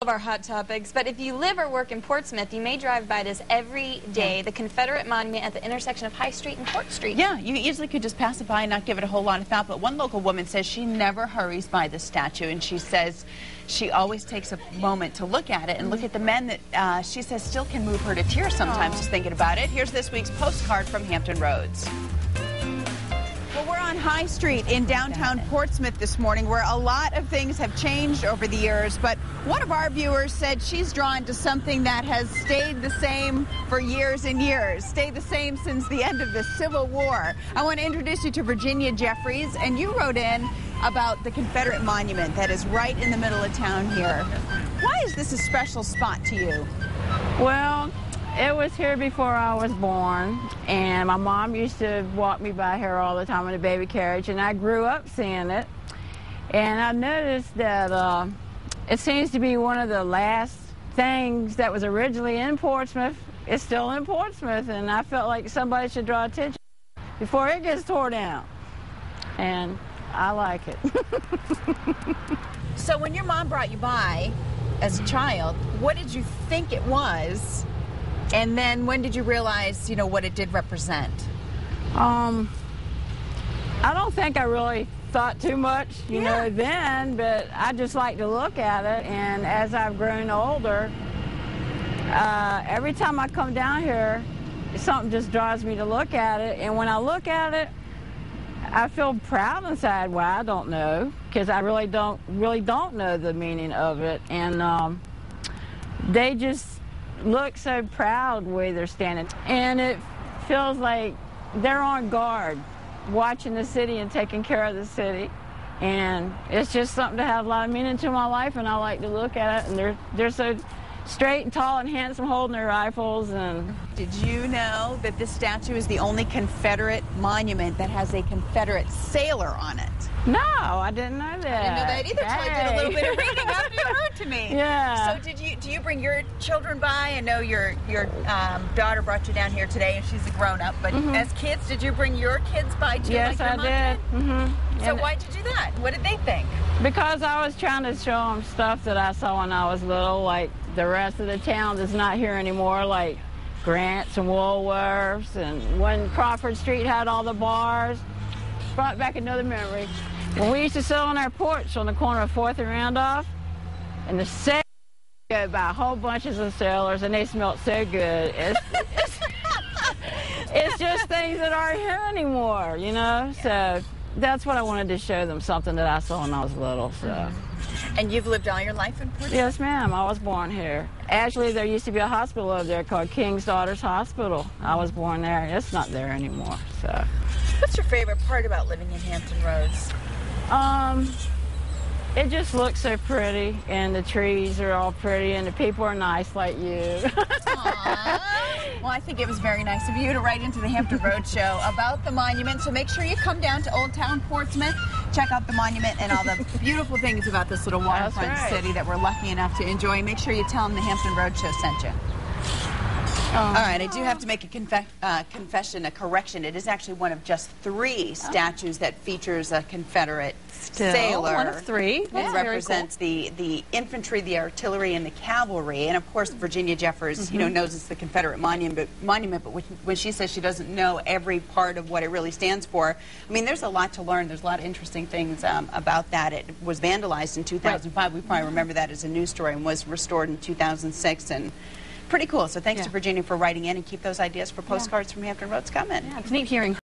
Of our hot topics, but if you live or work in Portsmouth, you may drive by this every day, the Confederate monument at the intersection of High Street and Court Street. Yeah, you easily could just pass it by and not give it a whole lot of thought, but one local woman says she never hurries by the statue, and she says she always takes a moment to look at it and look at the men that she says still can move her to tears sometimes just thinking about it. Here's this week's postcard from Hampton Roads. Well, we're on High Street in downtown Portsmouth this morning, where a lot of things have changed over the years, but one of our viewers said she's drawn to something that has stayed the same for years and years, stayed the same since the end of the Civil War. I want to introduce you to Virginia Jeffries, and you wrote in about the Confederate monument that is right in the middle of town here. Why is this a special spot to you? Well, it was here before I was born, and my mom used to walk me by here all the time in a baby carriage, and I grew up seeing it. And I noticed that it seems to be one of the last things that was originally in Portsmouth. It's still in Portsmouth, and I felt like somebody should draw attention before it gets tore down. And I like it. So when your mom brought you by as a child, what did you think it was? And then when did you realize, you know, what it did represent? I don't think I really thought too much, you know, then, but I just like to look at it. And as I've grown older, every time I come down here, something just draws me to look at it. And when I look at it, I feel proud inside. Well, I don't know, because I really don't know the meaning of it. And they just look so proud the way they're standing, and it feels like they're on guard, watching the city and taking care of the city. And it's just something to have a lot of meaning to my life, and I like to look at it. And they're so straight and tall and handsome, holding their rifles. And did you know that this statue is the only Confederate monument that has a Confederate sailor on it? No, I didn't know that. I didn't know that either, so I did a little bit of reading after you wrote to me. Yeah. So do you bring your children by? I know your daughter brought you down here today, and she's a grown-up, but as kids, did you bring your kids by too? Yes, like I did. So why'd you do that? What did they think? Because I was trying to show them stuff that I saw when I was little, like the rest of the town that's not here anymore, like Grant's and Woolworths, and when Crawford Street had all the bars. Brought back another memory. When we used to sit on our porch on the corner of 4th and Randolph, and the sailors go by, whole bunches of sailors, and they smelled so good. It's just things that aren't here anymore, you know? So that's what I wanted to show them, something that I saw when I was little. So. And you've lived all your life in Portsmouth? Yes, ma'am. I was born here. Actually, there used to be a hospital over there called King's Daughters Hospital. I was born there. It's not there anymore. So. What's your favorite part about living in Hampton Roads? It just looks so pretty, and the trees are all pretty, and the people are nice like you. Aww. Well, I think it was very nice of you to write into the Hampton Roads show about the monument, so make sure you come down to Old Town Portsmouth, check out the monument and all the beautiful things about this little waterfront city that we're lucky enough to enjoy. Make sure you tell them the Hampton Roads show sent you. All right, I do have to make a confession, a correction. It is actually one of just 3 statues that features a Confederate sailor. One of 3. That represents the infantry, the artillery, and the cavalry. And of course, Virginia Jeffers, you know, knows it's the Confederate monument. But when she says she doesn't know every part of what it really stands for, I mean, there's a lot to learn. There's a lot of interesting things about that. It was vandalized in 2005. We probably remember that as a news story, and was restored in 2006. And pretty cool. So thanks to Virginia for writing in, and keep those ideas for postcards from Hampton Roads coming. Yeah, it's neat hearing